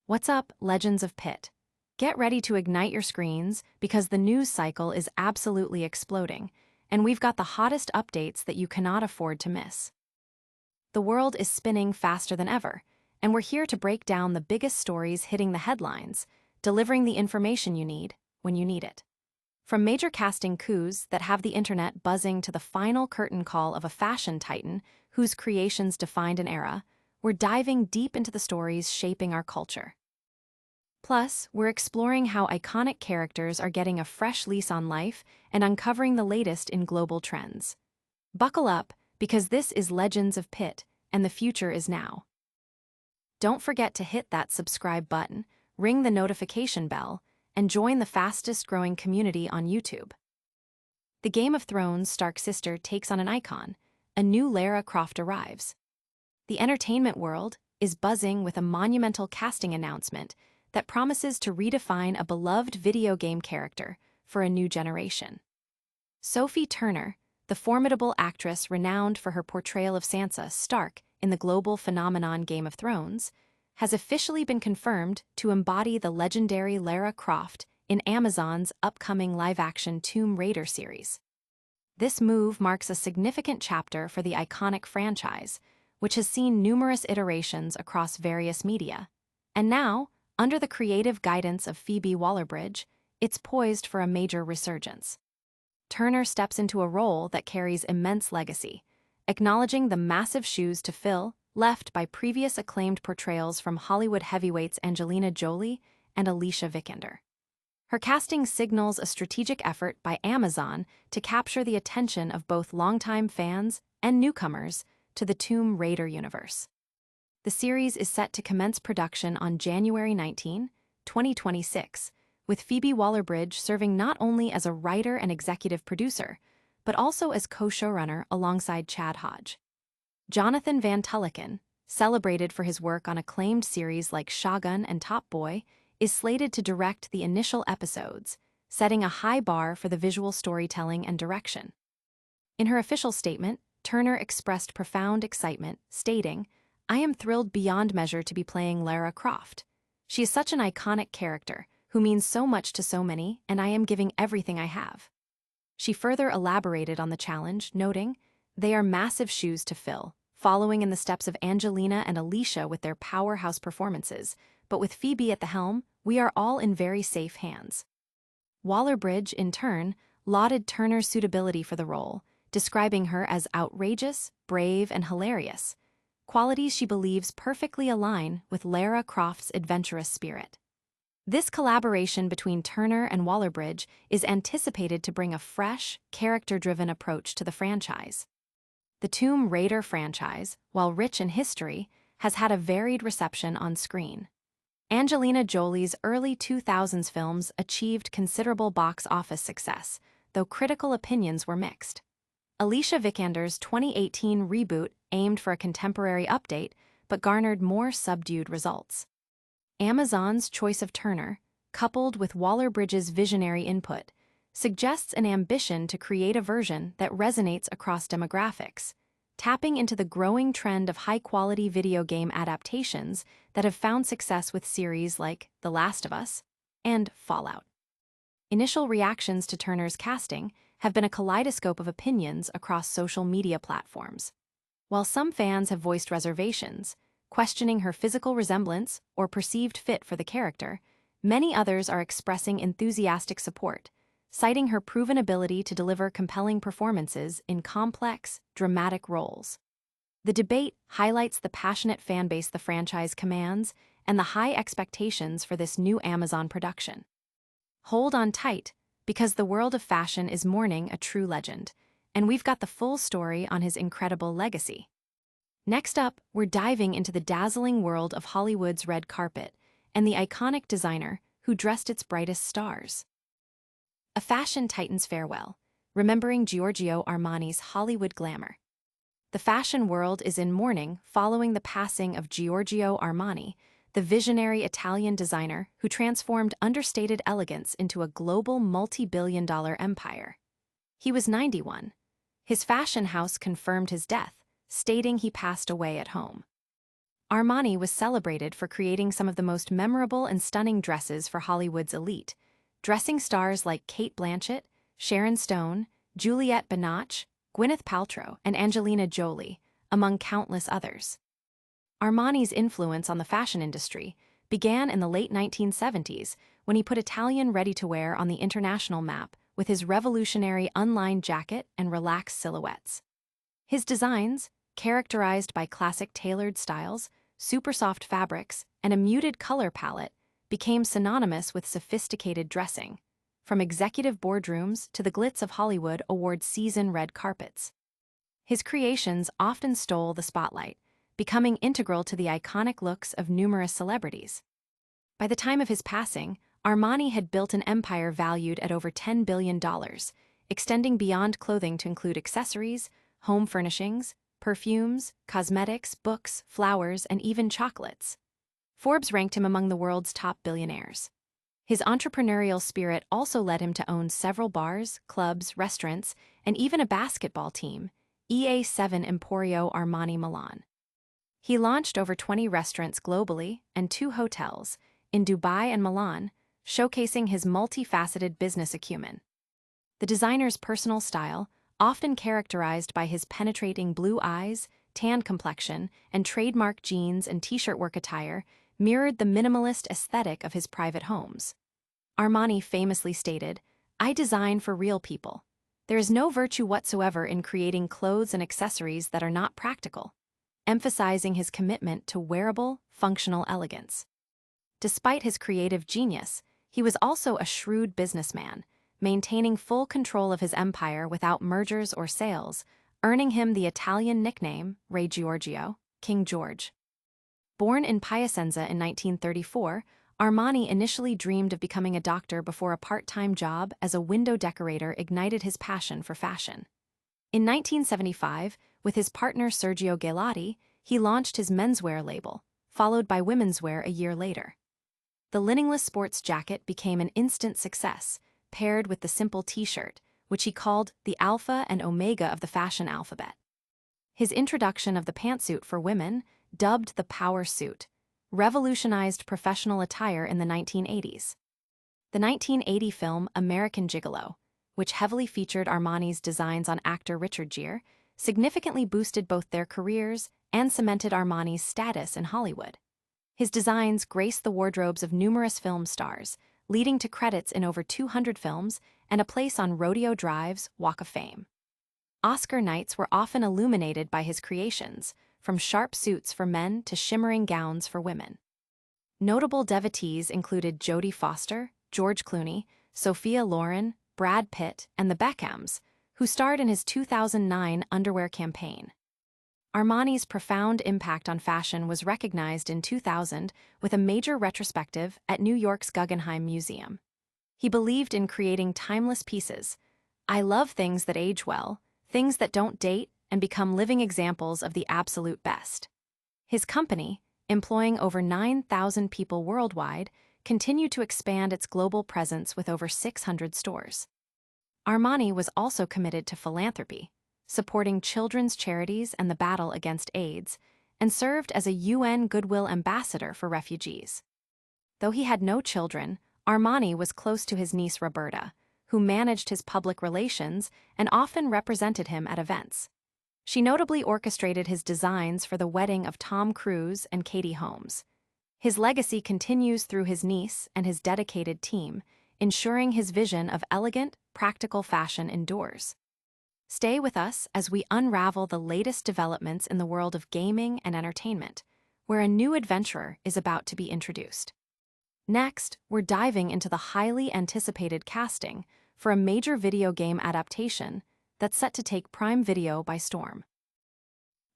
What's up, Legends of Pitt? Get ready to ignite your screens because the news cycle is absolutely exploding, and we've got the hottest updates that you cannot afford to miss. The world is spinning faster than ever, and we're here to break down the biggest stories hitting the headlines, delivering the information you need when you need it. From major casting coups that have the internet buzzing to the final curtain call of a fashion titan whose creations defined an era, we're diving deep into the stories shaping our culture. Plus, we're exploring how iconic characters are getting a fresh lease on life and uncovering the latest in global trends. Buckle up, because this is Legends of Pitt, and the future is now. Don't forget to hit that subscribe button, ring the notification bell, and join the fastest-growing community on YouTube. The Game of Thrones Stark sister takes on an icon. A new Lara Croft arrives. The entertainment world is buzzing with a monumental casting announcement that promises to redefine a beloved video game character for a new generation. Sophie Turner, the formidable actress renowned for her portrayal of Sansa Stark in the global phenomenon Game of Thrones, has officially been confirmed to embody the legendary Lara Croft in Amazon's upcoming live-action Tomb Raider series. This move marks a significant chapter for the iconic franchise, which has seen numerous iterations across various media. And now, under the creative guidance of Phoebe Waller-Bridge, it's poised for a major resurgence. Turner steps into a role that carries immense legacy, acknowledging the massive shoes to fill left by previous acclaimed portrayals from Hollywood heavyweights Angelina Jolie and Alicia Vikander. Her casting signals a strategic effort by Amazon to capture the attention of both longtime fans and newcomers to the Tomb Raider universe. The series is set to commence production on January 19, 2026, with Phoebe Waller-Bridge serving not only as a writer and executive producer, but also as co-showrunner alongside Chad Hodge. Jonathan Van Tulleken, celebrated for his work on acclaimed series like Shogun and Top Boy, is slated to direct the initial episodes, setting a high bar for the visual storytelling and direction. In her official statement, Turner expressed profound excitement, stating, "I am thrilled beyond measure to be playing Lara Croft. She is such an iconic character who means so much to so many, and I am giving everything I have." She further elaborated on the challenge, noting, "They are massive shoes to fill, following in the steps of Angelina and Alicia with their powerhouse performances, but with Phoebe at the helm, we are all in very safe hands." Waller-Bridge, in turn, lauded Turner's suitability for the role, describing her as outrageous, brave, and hilarious, qualities she believes perfectly align with Lara Croft's adventurous spirit. This collaboration between Turner and Waller-Bridge is anticipated to bring a fresh, character-driven approach to the franchise. The Tomb Raider franchise, while rich in history, has had a varied reception on screen. Angelina Jolie's early 2000s films achieved considerable box office success, though critical opinions were mixed. Alicia Vikander's 2018 reboot aimed for a contemporary update, but garnered more subdued results. Amazon's choice of Turner, coupled with Waller-Bridge's visionary input, suggests an ambition to create a version that resonates across demographics, tapping into the growing trend of high-quality video game adaptations that have found success with series like The Last of Us and Fallout. Initial reactions to Turner's casting have been a kaleidoscope of opinions across social media platforms. While some fans have voiced reservations, questioning her physical resemblance or perceived fit for the character, many others are expressing enthusiastic support, citing her proven ability to deliver compelling performances in complex, dramatic roles. The debate highlights the passionate fanbase the franchise commands and the high expectations for this new Amazon production. Hold on tight, because the world of fashion is mourning a true legend, and we've got the full story on his incredible legacy. Next up, we're diving into the dazzling world of Hollywood's red carpet and the iconic designer who dressed its brightest stars. A fashion titan's farewell, remembering Giorgio Armani's Hollywood glamour. The fashion world is in mourning following the passing of Giorgio Armani, the visionary Italian designer who transformed understated elegance into a global multi-billion-dollar empire. He was 91. His fashion house confirmed his death, stating he passed away at home. Armani was celebrated for creating some of the most memorable and stunning dresses for Hollywood's elite, dressing stars like Cate Blanchett, Sharon Stone, Juliette Binoche, Gwyneth Paltrow, and Angelina Jolie, among countless others. Armani's influence on the fashion industry began in the late 1970s when he put Italian ready-to-wear on the international map with his revolutionary unlined jacket and relaxed silhouettes. His designs, characterized by classic tailored styles, super soft fabrics, and a muted color palette, became synonymous with sophisticated dressing, from executive boardrooms to the glitz of Hollywood award-season red carpets. His creations often stole the spotlight, becoming integral to the iconic looks of numerous celebrities. By the time of his passing, Armani had built an empire valued at over $10 billion, extending beyond clothing to include accessories, home furnishings, perfumes, cosmetics, books, flowers, and even chocolates. Forbes ranked him among the world's top billionaires. His entrepreneurial spirit also led him to own several bars, clubs, restaurants, and even a basketball team, EA7 Emporio Armani Milan. He launched over 20 restaurants globally and 2 hotels, in Dubai and Milan, showcasing his multifaceted business acumen. The designer's personal style, often characterized by his penetrating blue eyes, tan complexion, and trademark jeans and t-shirt work attire, mirrored the minimalist aesthetic of his private homes. Armani famously stated, "I design for real people. There is no virtue whatsoever in creating clothes and accessories that are not practical," emphasizing his commitment to wearable, functional elegance. Despite his creative genius, he was also a shrewd businessman, maintaining full control of his empire without mergers or sales, earning him the Italian nickname Re Giorgio, King George. Born in Piacenza in 1934, Armani initially dreamed of becoming a doctor before a part-time job as a window decorator ignited his passion for fashion. In 1975, with his partner Sergio Galati, he launched his menswear label, followed by womenswear a year later. The liningless sports jacket became an instant success, paired with the simple t-shirt, which he called the alpha and omega of the fashion alphabet. His introduction of the pantsuit for women, dubbed the power suit, revolutionized professional attire in the 1980s. The 1980 film American Gigolo, which heavily featured Armani's designs on actor Richard Gere, significantly boosted both their careers and cemented Armani's status in Hollywood. His designs graced the wardrobes of numerous film stars, leading to credits in over 200 films and a place on Rodeo Drive's Walk of Fame. Oscar nights were often illuminated by his creations, from sharp suits for men to shimmering gowns for women. Notable devotees included Jodie Foster, George Clooney, Sophia Loren, Brad Pitt, and the Beckhams, who starred in his 2009 underwear campaign. Armani's profound impact on fashion was recognized in 2000 with a major retrospective at New York's Guggenheim Museum. He believed in creating timeless pieces. "I love things that age well, things that don't date and become living examples of the absolute best." His company, employing over 9,000 people worldwide, continued to expand its global presence with over 600 stores. Armani was also committed to philanthropy, supporting children's charities and the battle against AIDS, and served as a UN Goodwill Ambassador for refugees. Though he had no children, Armani was close to his niece Roberta, who managed his public relations and often represented him at events. She notably orchestrated his designs for the wedding of Tom Cruise and Katie Holmes. His legacy continues through his niece and his dedicated team, ensuring his vision of elegant, practical fashion endures. Stay with us as we unravel the latest developments in the world of gaming and entertainment, where a new adventurer is about to be introduced. Next, we're diving into the highly anticipated casting for a major video game adaptation that's set to take Prime Video by storm.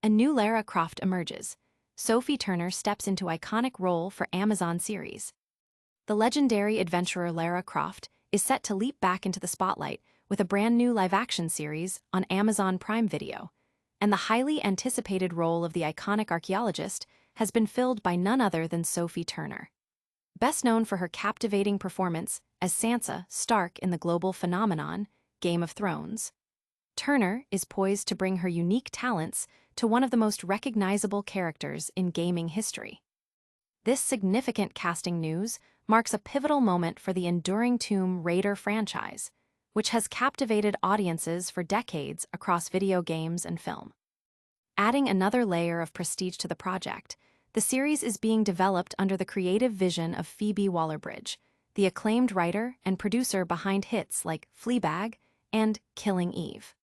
A new Lara Croft emerges. Sophie Turner steps into iconic role for Amazon series. The legendary adventurer Lara Croft is set to leap back into the spotlight with a brand new live-action series on Amazon Prime Video, and the highly anticipated role of the iconic archaeologist has been filled by none other than Sophie Turner. Best known for her captivating performance as Sansa Stark in the global phenomenon Game of Thrones, Turner is poised to bring her unique talents to one of the most recognizable characters in gaming history. This significant casting news marks a pivotal moment for the enduring Tomb Raider franchise, which has captivated audiences for decades across video games and film. Adding another layer of prestige to the project, the series is being developed under the creative vision of Phoebe Waller-Bridge, the acclaimed writer and producer behind hits like Fleabag and Killing Eve.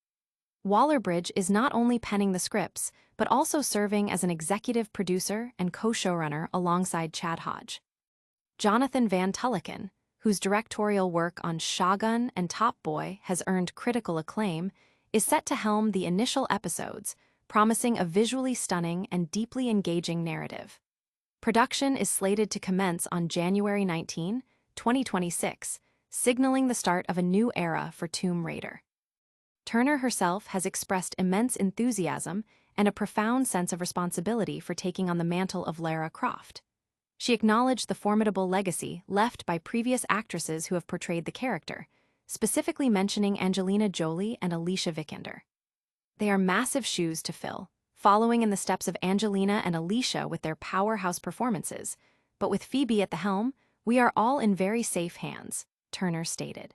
Waller-Bridge is not only penning the scripts, but also serving as an executive producer and co-showrunner alongside Chad Hodge. Jonathan Van Tulleken, whose directorial work on Shogun and Top Boy has earned critical acclaim, is set to helm the initial episodes, promising a visually stunning and deeply engaging narrative. Production is slated to commence on January 19, 2026, signaling the start of a new era for Tomb Raider. Turner herself has expressed immense enthusiasm and a profound sense of responsibility for taking on the mantle of Lara Croft. She acknowledged the formidable legacy left by previous actresses who have portrayed the character, specifically mentioning Angelina Jolie and Alicia Vikander. They are massive shoes to fill, following in the steps of Angelina and Alicia with their powerhouse performances, but with Phoebe at the helm, we are all in very safe hands, Turner stated.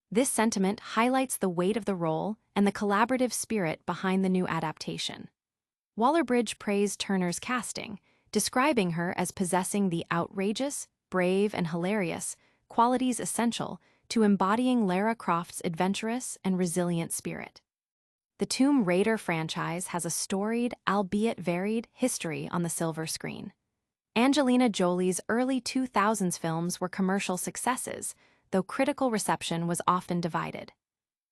This sentiment highlights the weight of the role and the collaborative spirit behind the new adaptation. Waller-Bridge praised Turner's casting, describing her as possessing the outrageous, brave, and hilarious qualities essential to embodying Lara Croft's adventurous and resilient spirit. The Tomb Raider franchise has a storied, albeit varied, history on the silver screen. Angelina Jolie's early 2000s films were commercial successes, though critical reception was often divided.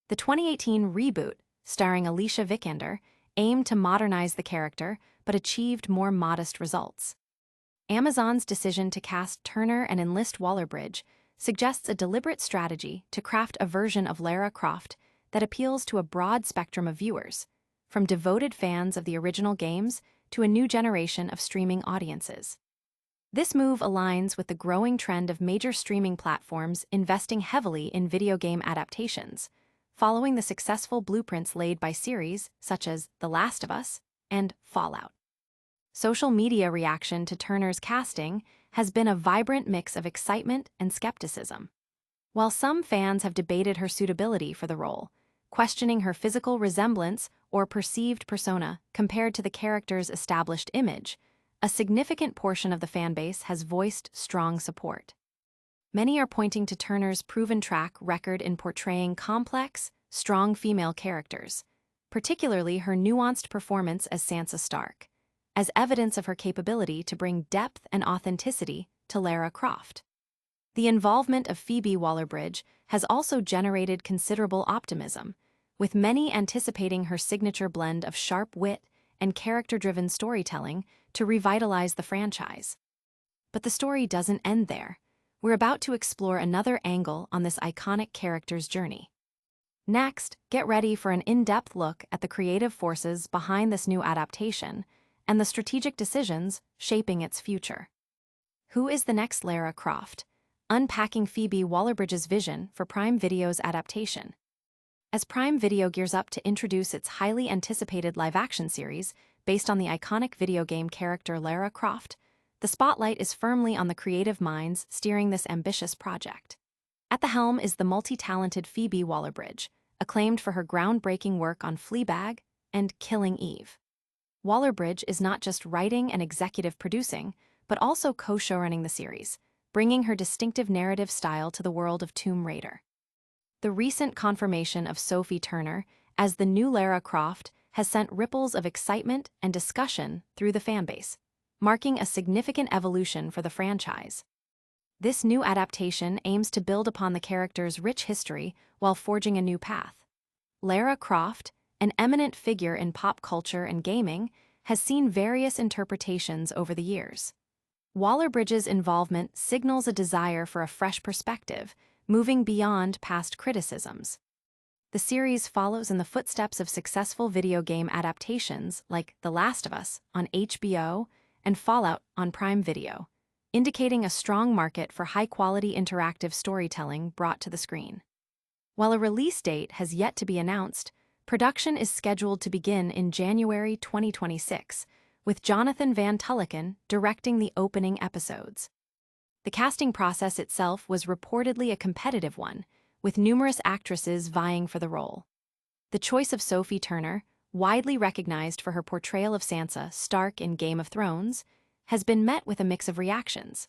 The 2018 reboot, starring Alicia Vikander, aimed to modernize the character but achieved more modest results. Amazon's decision to cast Turner and enlist Waller-Bridge suggests a deliberate strategy to craft a version of Lara Croft that appeals to a broad spectrum of viewers, from devoted fans of the original games to a new generation of streaming audiences. This move aligns with the growing trend of major streaming platforms investing heavily in video game adaptations, following the successful blueprints laid by series such as The Last of Us and Fallout. Social media reaction to Turner's casting has been a vibrant mix of excitement and skepticism. While some fans have debated her suitability for the role, questioning her physical resemblance or perceived persona compared to the character's established image, a significant portion of the fanbase has voiced strong support. Many are pointing to Turner's proven track record in portraying complex, strong female characters, particularly her nuanced performance as Sansa Stark, as evidence of her capability to bring depth and authenticity to Lara Croft. The involvement of Phoebe Waller-Bridge has also generated considerable optimism, with many anticipating her signature blend of sharp wit and character-driven storytelling to revitalize the franchise. But the story doesn't end there. We're about to explore another angle on this iconic character's journey. Next, get ready for an in-depth look at the creative forces behind this new adaptation and the strategic decisions shaping its future. Who is the next Lara Croft? Unpacking Phoebe Waller-Bridge's vision for Prime Video's adaptation. As Prime Video gears up to introduce its highly anticipated live-action series based on the iconic video game character Lara Croft, the spotlight is firmly on the creative minds steering this ambitious project. At the helm is the multi-talented Phoebe Waller-Bridge, acclaimed for her groundbreaking work on Fleabag and Killing Eve. Waller-Bridge is not just writing and executive producing, but also co-showrunning the series, bringing her distinctive narrative style to the world of Tomb Raider. The recent confirmation of Sophie Turner as the new Lara Croft has sent ripples of excitement and discussion through the fanbase, marking a significant evolution for the franchise. This new adaptation aims to build upon the character's rich history while forging a new path. Lara Croft, an eminent figure in pop culture and gaming, has seen various interpretations over the years. Waller-Bridge's involvement signals a desire for a fresh perspective, moving beyond past criticisms. The series follows in the footsteps of successful video game adaptations like The Last of Us on HBO and Fallout on Prime Video, indicating a strong market for high-quality interactive storytelling brought to the screen. While a release date has yet to be announced, Production is scheduled to begin in January 2026, with Jonathan Van Tulleken directing the opening episodes. The casting process itself was reportedly a competitive one, with numerous actresses vying for the role. The choice of Sophie Turner, widely recognized for her portrayal of Sansa Stark in Game of Thrones, has been met with a mix of reactions.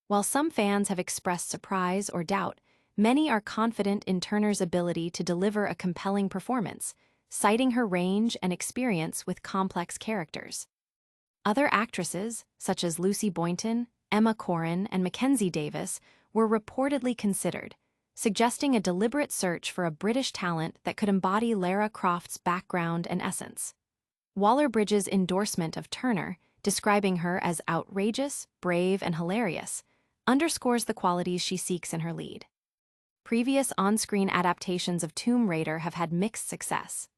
While some fans have expressed surprise or doubt, many are confident in Turner's ability to deliver a compelling performance, citing her range and experience with complex characters. Other actresses, such as Lucy Boynton, Emma Corrin, and Mackenzie Davis, were reportedly considered, suggesting a deliberate search for a British talent that could embody Lara Croft's background and essence. Waller-Bridge's endorsement of Turner, describing her as outrageous, brave, and hilarious, underscores the qualities she seeks in her lead. Previous on-screen adaptations of Tomb Raider have had mixed success.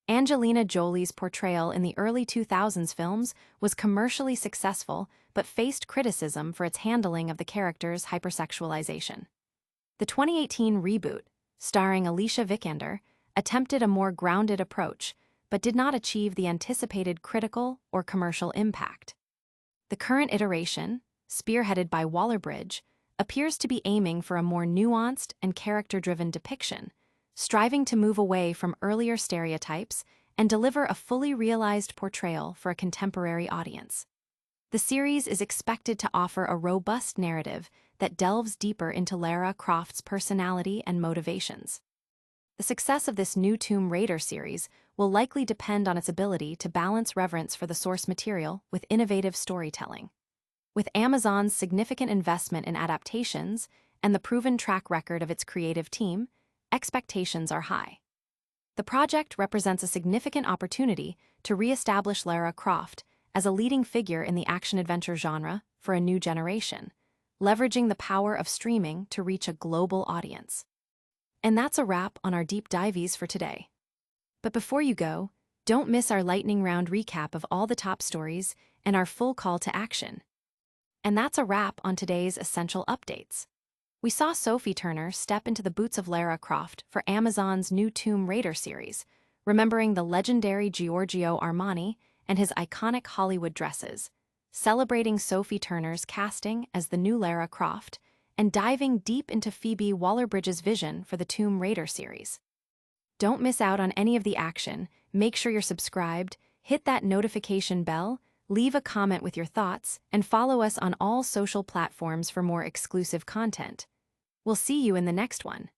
Angelina Jolie's portrayal in the early 2000s films was commercially successful but faced criticism for its handling of the character's hypersexualization. The 2018 reboot, starring Alicia Vikander, attempted a more grounded approach but did not achieve the anticipated critical or commercial impact. The current iteration, spearheaded by Waller-Bridge, appears to be aiming for a more nuanced and character-driven depiction, striving to move away from earlier stereotypes and deliver a fully realized portrayal for a contemporary audience. The series is expected to offer a robust narrative that delves deeper into Lara Croft's personality and motivations. The success of this new Tomb Raider series will likely depend on its ability to balance reverence for the source material with innovative storytelling. With Amazon's significant investment in adaptations and the proven track record of its creative team, expectations are high. The project represents a significant opportunity to re-establish Lara Croft as a leading figure in the action-adventure genre for a new generation, leveraging the power of streaming to reach a global audience. And that's a wrap on our deep dives for today. But before you go, don't miss our lightning round recap of all the top stories and our full call to action. And that's a wrap on today's essential updates. We saw Sophie Turner step into the boots of Lara Croft for Amazon's new Tomb Raider series, remembering the legendary Giorgio Armani and his iconic Hollywood dresses, celebrating Sophie Turner's casting as the new Lara Croft, and diving deep into Phoebe Waller-Bridge's vision for the Tomb Raider series. Don't miss out on any of the action. Make sure you're subscribed, hit that notification bell, leave a comment with your thoughts, and follow us on all social platforms for more exclusive content. We'll see you in the next one.